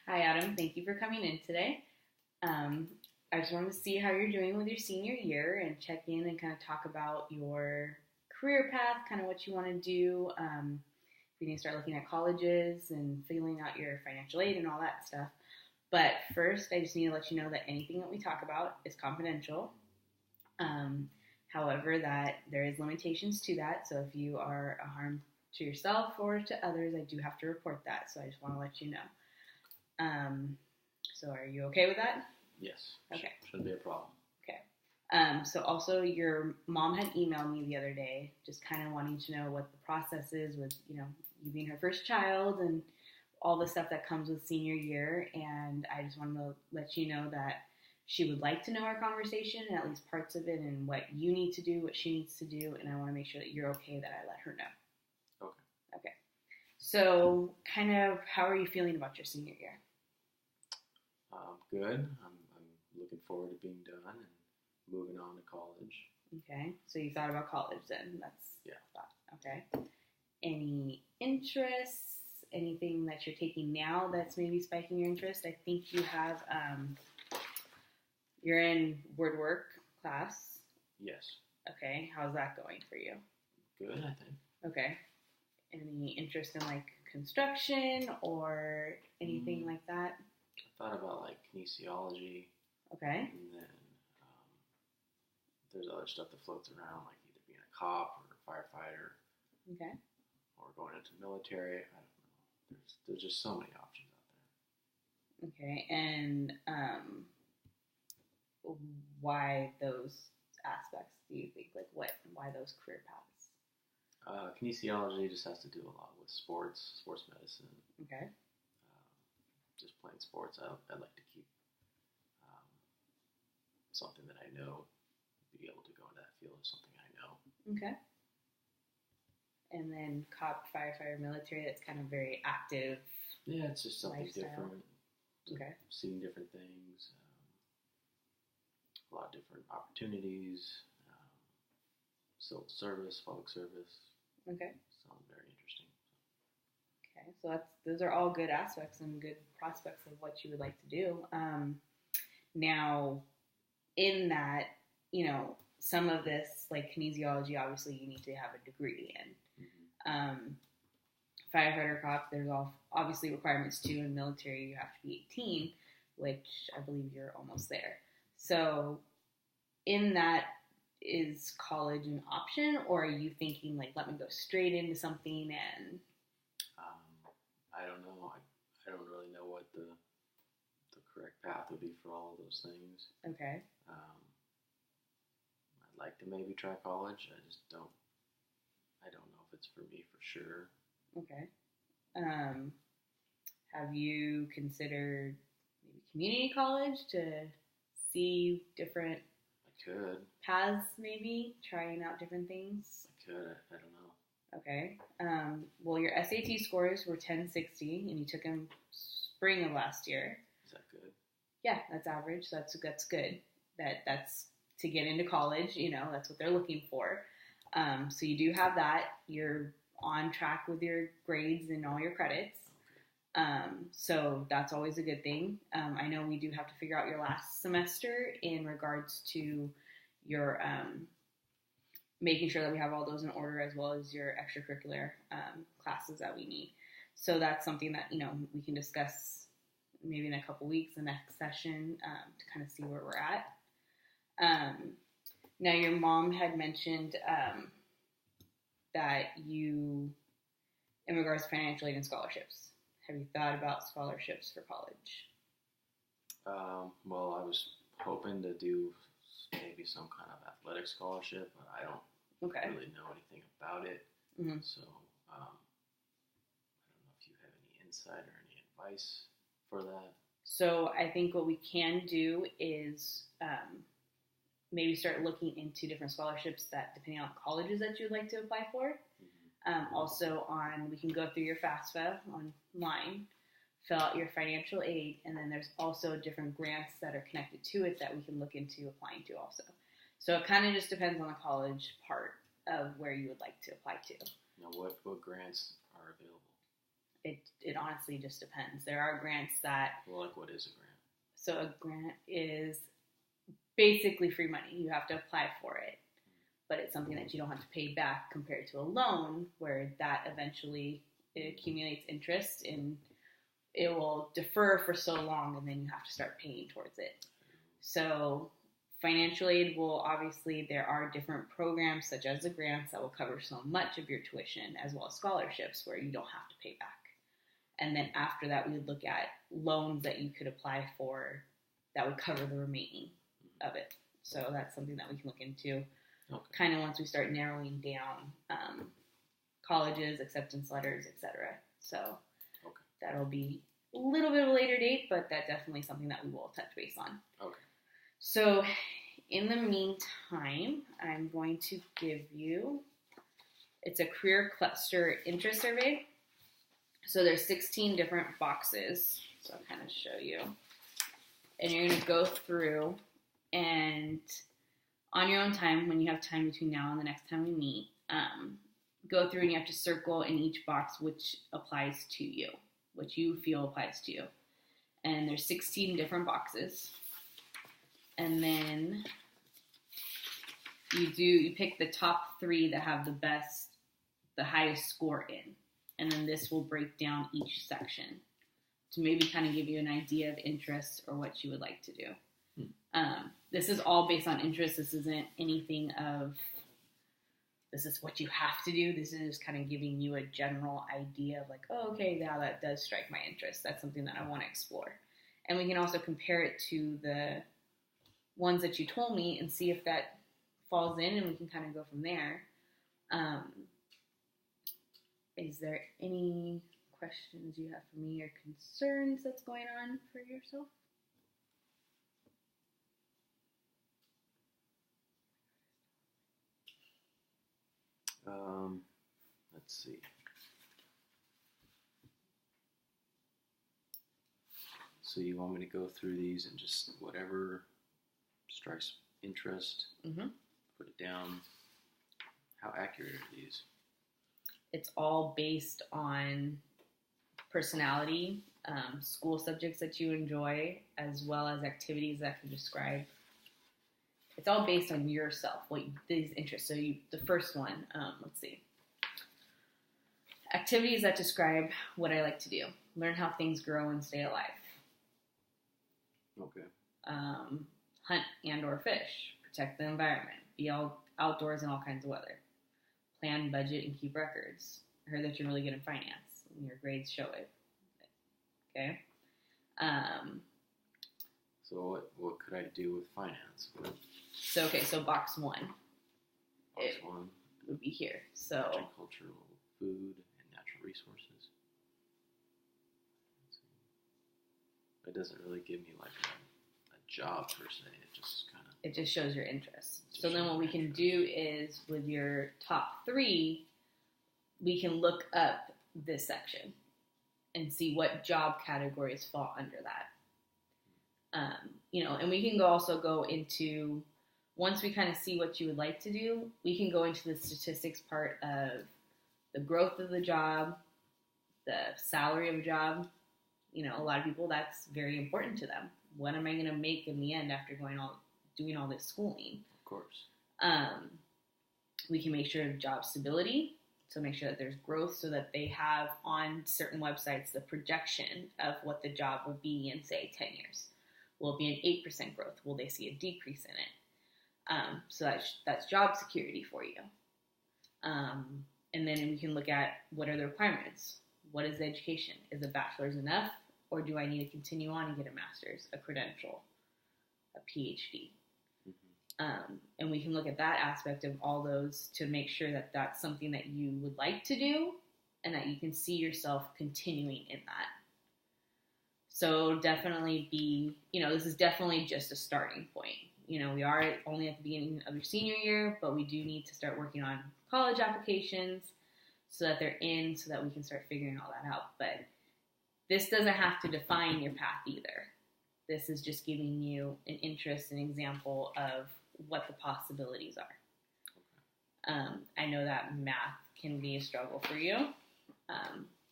Hi, Adam. Thank you for coming in today. I just wanted to see how you're doing with your senior year and check in and kind of talk about your career path, kind of what you want to do. We need to start looking at colleges and filling out your financial aid and all that stuff. But first, I just need to let you know that anything that we talk about is confidential. However, that there is limitations to that. So if you are a harm to yourself or to others, I do have to report that. So I just want to let you know. So are you okay with that? Yes. Okay. Shouldn't be a problem. Okay. So also your mom had emailed me the other day, just kind of wanting to know what the process is with, you being her first child and all the stuff that comes with senior year. And I just wanted to let you know that she would like to know our conversation and at least parts of it and what you need to do, what she needs to do. And I want to make sure that you're okay that I let her know. Okay. Okay. So kind of how are you feeling about your senior year? Good. I'm looking forward to being done and moving on to college. Okay. So you thought about college then? That's Yeah. Thought. Okay. Any interests? Anything that you're taking now that's maybe spiking your interest? I think you have, you're in word work class. Yes. Okay. How's that going for you? Good, I think. Okay. Any interest in like construction or anything like that? I thought about like kinesiology. Okay. And then there's other stuff that floats around, like either being a cop or a firefighter. Okay. Or going into the military. I don't know. There's just so many options out there. Okay. And why those aspects do you think? Like why those career paths? Kinesiology just has to do a lot with sports medicine. Okay. Just playing sports. I'd like to keep something that I know, be able to go into that field of something I know. Okay. And then cop, firefighter, military, that's kind of very active. Yeah, it's just something lifestyle. different. Okay. Seeing different things. A lot of different opportunities. Civil service, public service. Okay. Sounds very interesting. Okay, so those are all good aspects and good prospects of what you would like to do. Now, in that, some of this, like kinesiology, obviously you need to have a degree in. Mm-hmm. Firefighter, cop, there's obviously requirements too. In military, you have to be 18, which I believe you're almost there. So, in that, is college an option, or are you thinking like, let me go straight into something and? I don't know. I don't really know what the correct path would be for all of those things. Okay. I'd like to maybe try college. I don't know if it's for me for sure. Okay. Have you considered maybe community college to see different I could. paths, maybe trying out different things? I could. I don't know. Okay. Well, your SAT scores were 1060, and you took them spring of last year. Is that good? Yeah, that's average. So that's good. That's to get into college. That's what they're looking for. So you do have that. You're on track with your grades and all your credits. So that's always a good thing. I know we do have to figure out your last semester in regards to your making sure that we have all those in order, as well as your extracurricular classes that we need. So that's something that, we can discuss maybe in a couple weeks, the next session, to kind of see where we're at. Now, your mom had mentioned that you, in regards to financial aid and scholarships, have you thought about scholarships for college? Well, I was hoping to do maybe some kind of athletic scholarship, but I don't really know anything about it. Mm-hmm. So I don't know if you have any insight or any advice for that. So I think what we can do is maybe start looking into different scholarships that, depending on colleges that you'd like to apply for. Mm-hmm. Also we can go through your FAFSA online, fill out your financial aid, and then there's also different grants that are connected to it that we can look into applying to also. So it kind of just depends on the college part of where you would like to apply to. Now, what grants are available? It honestly just depends. There are grants that... Well, like what is a grant? So a grant is basically free money. You have to apply for it, but it's something that you don't have to pay back compared to a loan where that eventually it accumulates interest and it will defer for so long and then you have to start paying towards it. So financial aid will obviously, there are different programs such as the grants that will cover so much of your tuition, as well as scholarships where you don't have to pay back. And then after that, we would look at loans that you could apply for that would cover the remaining of it. So that's something that we can look into kind of once we start narrowing down colleges, acceptance letters, etc. So that'll be a little bit of a later date, but that's definitely something that we will touch base on. Okay. So in the meantime, I'm going to give you, it's a career cluster interest survey. So there's 16 different boxes. So I'll kind of show you. And you're going to go through and on your own time, when you have time between now and the next time we meet, go through and you have to circle in each box which applies to you, which you feel applies to you. And there's 16 different boxes. And then you pick the top 3 that have the highest score in. And then this will break down each section to maybe kind of give you an idea of interest or what you would like to do. This is all based on interest. This isn't anything of, this is what you have to do. This is just kind of giving you a general idea of like, oh, okay, now that does strike my interest. That's something that I want to explore. And we can also compare it to the ones that you told me and see if that falls in, and we can kind of go from there. Is there any questions you have for me or concerns that's going on for yourself? Let's see. So you want me to go through these and just whatever strikes interest, put it down. How accurate are these? It's all based on personality, school subjects that you enjoy, as well as activities that can describe. It's all based on yourself, what these interests. So the first one, let's see. Activities that describe what I like to do. Learn how things grow and stay alive. Okay. Hunt and or fish. Protect the environment. Be outdoors in all kinds of weather. Plan, budget, and keep records. I heard that you're really good in finance, and your grades show it. Okay. So what could I do with finance? So box 1. Box 1 would be here. So agricultural, food, and natural resources. It doesn't really give me like a job per se. It just shows your interest. So then what we can do is with your top 3, we can look up this section and see what job categories fall under that. And we can also go into, once we kind of see what you would like to do, we can go into the statistics part of the growth of the job, the salary of a job. A lot of people, that's very important to them. What am I going to make in the end after doing all this schooling? Of course. We can make sure of job stability, so make sure that there's growth so that they have on certain websites the projection of what the job will be in, say, 10 years. Will it be an 8% growth? Will they see a decrease in it? So that's job security for you. And then we can look at what are the requirements. What is the education? Is a bachelor's enough? Or do I need to continue on and get a master's, a credential, a PhD? And we can look at that aspect of all those to make sure that that's something that you would like to do and that you can see yourself continuing in that. So definitely this is definitely just a starting point. We are only at the beginning of your senior year, but we do need to start working on college applications so that they're in, so that we can start figuring all that out. But this doesn't have to define your path either. This is just giving you an interest, an example of what the possibilities are. I know that math can be a struggle for you.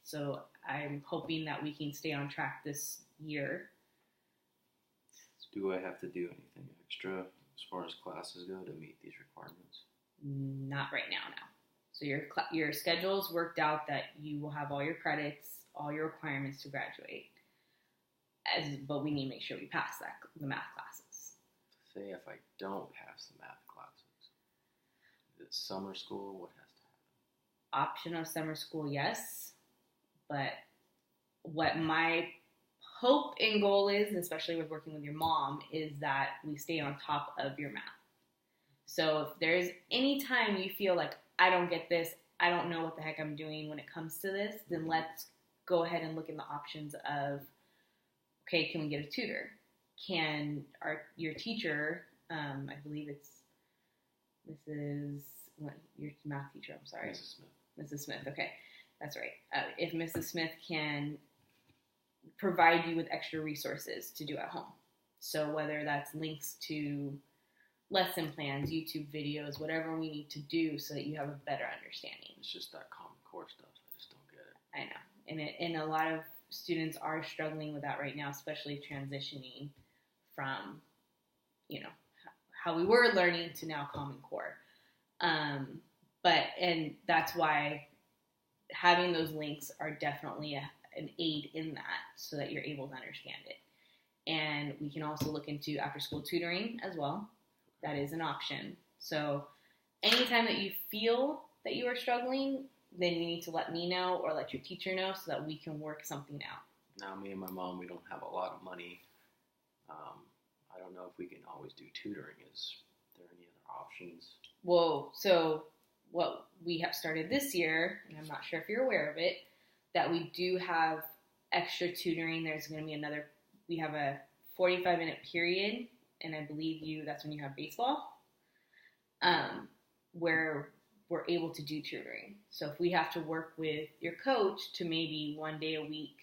So I'm hoping that we can stay on track this year. Do I have to do anything extra as far as classes go to meet these requirements? Not right now, no. So your schedule's worked out that you will have all your credits, all your requirements to graduate. But we need to make sure we pass the math classes. Say if I don't pass the math classes, is it summer school? What has to happen? Option of summer school, yes. But what my hope and goal is, especially with working with your mom, is that we stay on top of your math. So if there's any time you feel like, I don't get this, I don't know what the heck I'm doing when it comes to this, then let's go ahead and look in the options of, okay, can we get a tutor? Can your teacher, I believe it's your math teacher, I'm sorry. Mrs. Smith. Mrs. Smith, okay, that's right. If Mrs. Smith can provide you with extra resources to do at home. So whether that's links to lesson plans, YouTube videos, whatever we need to do so that you have a better understanding. It's just that Common Core stuff. I just don't get it. I know. And a lot of students are struggling with that right now, especially transitioning from, how we were learning to now Common Core. And that's why having those links are definitely an aid in that so that you're able to understand it. And we can also look into after-school tutoring as well. That is an option. So anytime that you feel that you are struggling, then you need to let me know or let your teacher know so that we can work something out. Now, me and my mom, we don't have a lot of money. I don't know if we can always do tutoring. Is there any other options? Whoa. So what we have started this year, and I'm not sure if you're aware of it, that we do have extra tutoring. There's going to be we have a 45-minute period, and I believe that's when you have baseball, where we're able to do tutoring. So if we have to work with your coach to maybe one day a week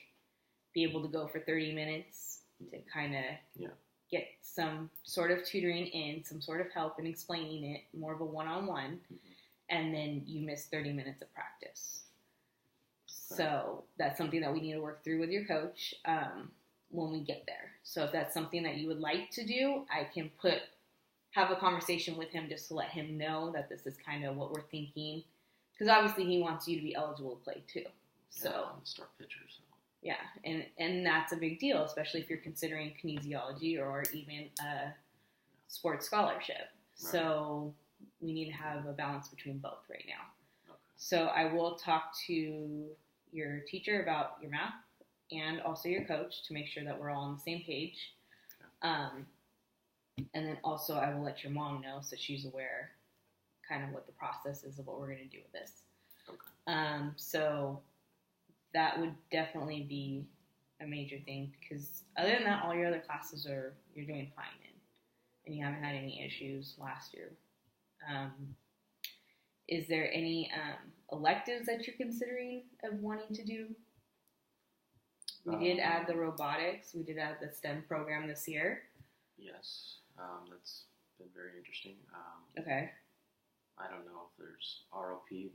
be able to go for 30 minutes to kind of get some sort of tutoring in, some sort of help in explaining it, more of a one-on-one, and then you miss 30 minutes of practice. Okay. So that's something that we need to work through with your coach when we get there. So if that's something that you would like to do, I can have a conversation with him just to let him know that this is kind of what we're thinking. Because obviously he wants you to be eligible to play too. So I'm a star pitcher. So. Yeah, and that's a big deal, especially if you're considering kinesiology or even a sports scholarship. Right. So we need to have a balance between both right now. Okay. So I will talk to your teacher about your math and also your coach to make sure that we're all on the same page. Okay. And then also I will let your mom know so she's aware kind of what the process is of what we're going to do with this. Okay. So that would definitely be a major thing because other than that, all your other classes you're doing fine in, and you haven't had any issues last year. Is there any electives that you're considering of wanting to do? We did add the robotics. We did add the STEM program this year. Yes, that's been very interesting. Okay. I don't know if there's ROP.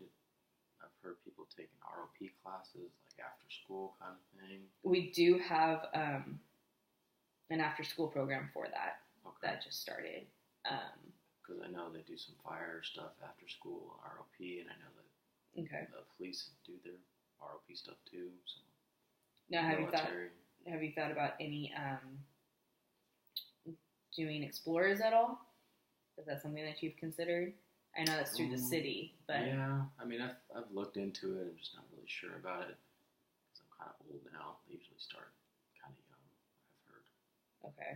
I've heard people taking ROP classes, like after school kind of thing. We do have an after school program for that. Okay. That just started. Because I know they do some fire stuff after school, ROP, and I know that the police do their ROP stuff too. So. Now, have you thought about any doing explorers at all? Is that something that you've considered? I know that's through the city, but yeah, I mean, I've looked into it. I'm just not really sure about it because I'm kind of old now. They usually start kind of young. I've heard. Okay,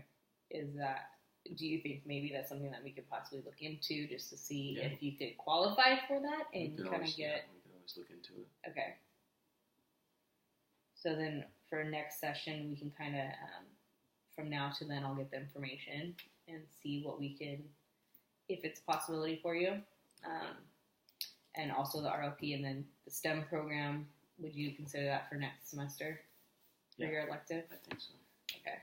do you think maybe that's something that we could possibly look into just to see if you could qualify for that and kind of get? We could always look into it. Okay. So then for next session, we can kind of, from now to then, I'll get the information and see what we can, if it's a possibility for you. And also the RLP and then the STEM program. Would you consider that for next semester for your elective? I think so. Okay.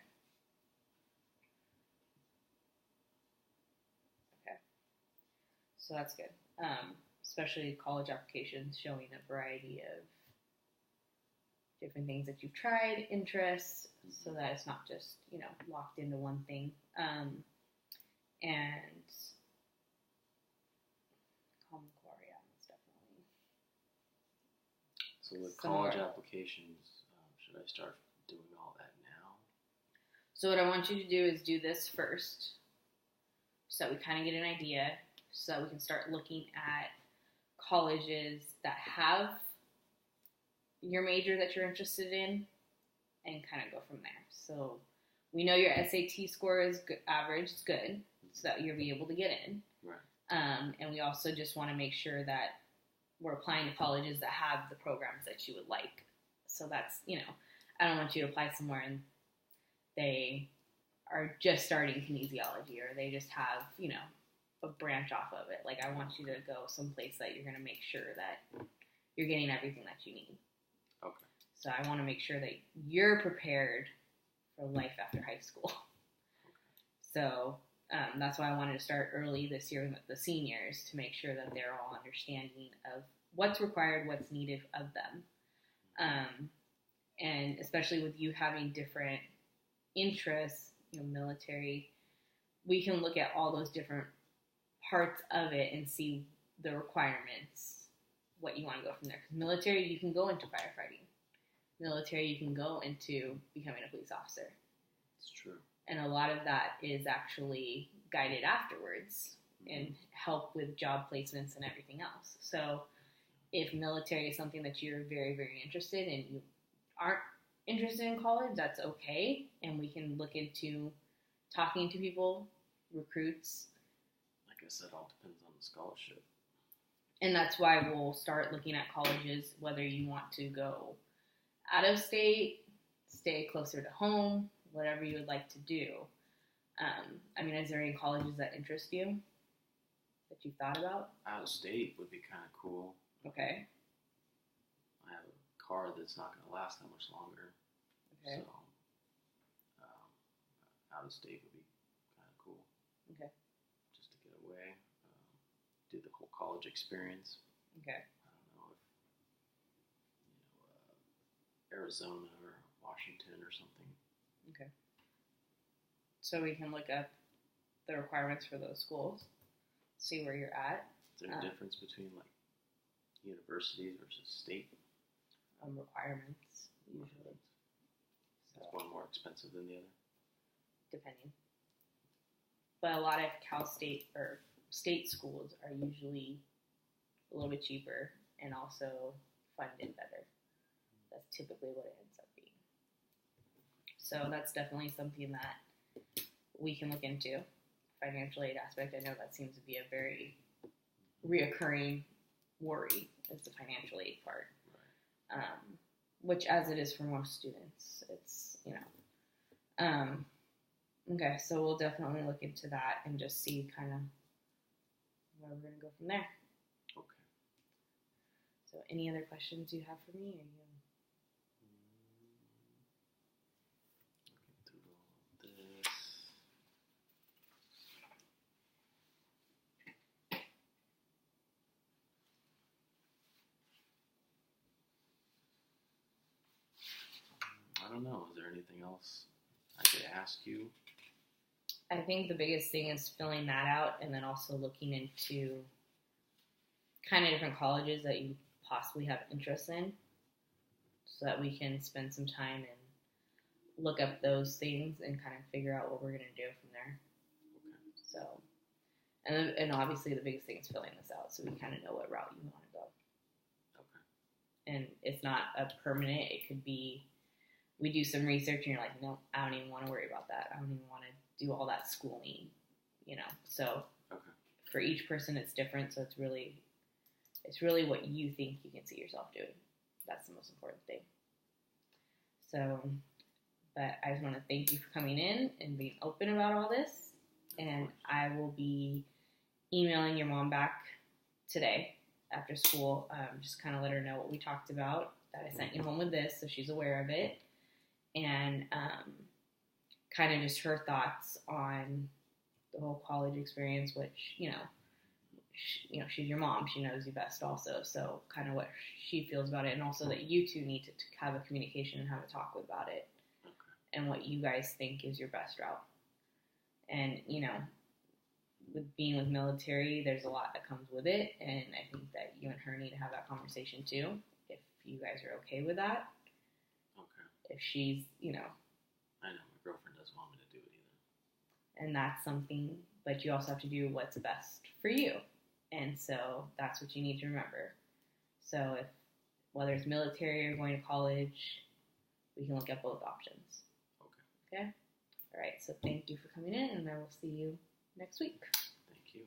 So that's good. Especially college applications showing a variety of different things that you've tried, interests, so that it's not just, locked into one thing. And Common Core, yeah, most definitely. So with college applications, should I start doing all that now? So what I want you to do is do this first, so that we kind of get an idea, so that we can start looking at colleges that have your major that you're interested in, and kind of go from there. So we know your SAT score is good, average, is good, so that you'll be able to get in. Right. And we also just want to make sure that we're applying to colleges that have the programs that you would like. So that's, I don't want you to apply somewhere and they are just starting kinesiology, or they just have, a branch off of it. Like, I want you to go someplace that you're going to make sure that you're getting everything that you need. Okay. So I want to make sure that you're prepared for life after high school. Okay. So that's why I wanted to start early this year with the seniors, to make sure that they're all understanding of what's required, what's needed of them. And especially with you having different interests, military, we can look at all those different parts of it and see the requirements, what you want to go from there. Because military, you can go into firefighting. Military, you can go into becoming a police officer. It's true. And a lot of that is actually guided afterwards and help with job placements and everything else. So if military is something that you're very, very interested in, you aren't interested in college, that's okay. And we can look into talking to people, recruits. I guess that all depends on the scholarship. And that's why we'll start looking at colleges, whether you want to go out of state, stay closer to home, whatever you would like to do. Is there any colleges that interest you that you've thought about? Out of state would be kind of cool. Okay. I have a car that's not going to last that much longer. Okay. So, out of state would be kind of cool. Okay. Just to get away, do the whole college experience. Okay. I don't know if Arizona or Washington or something. Okay. So we can look up the requirements for those schools, see where you're at. Is there a difference between like universities versus state? Requirements usually. Is one more expensive than the other? Depending. But a lot of Cal State or state schools are usually a little bit cheaper and also funded better. That's typically what it ends up being. So that's definitely something that we can look into. Financial aid aspect, I know that seems to be a very reoccurring worry, is the financial aid part. Right. Which, as it is for most students, it's, okay, so we'll definitely look into that and just see kind of where we're going to go from there. Okay. So any other questions you have for me? Or you... Looking through all of this. I don't know. Is there anything else I could ask you? I think the biggest thing is filling that out, and then also looking into kind of different colleges that you possibly have interest in, so that we can spend some time and look up those things and kind of figure out what we're going to do from there. Okay. So, and obviously the biggest thing is filling this out, so we kind of know what route you want to go. Okay. And it's not a permanent. It could be, we do some research and you're like, no, I don't even want to worry about that. I don't even want to do all that schooling, So okay. For each person, it's different. So it's really what you think you can see yourself doing. That's the most important thing. So, but I just want to thank you for coming in and being open about all this. And I will be emailing your mom back today after school. Just kind of let her know what we talked about, that I sent you home with this, so she's aware of it. And kind of just her thoughts on the whole college experience, which, she's your mom. She knows you best also. So kind of what she feels about it, and also that you two need to have a communication and have a talk about it, and what you guys think is your best route. And, with being with military, there's a lot that comes with it, and I think that you and her need to have that conversation too, if you guys are okay with that. Okay. If she's, I know, my girlfriend doesn't want me to do it either. And that's something, but you also have to do what's best for you. And so that's what you need to remember. So whether it's military or going to college, we can look at both options. Okay? All right, so thank you for coming in, and I will see you next week. Thank you.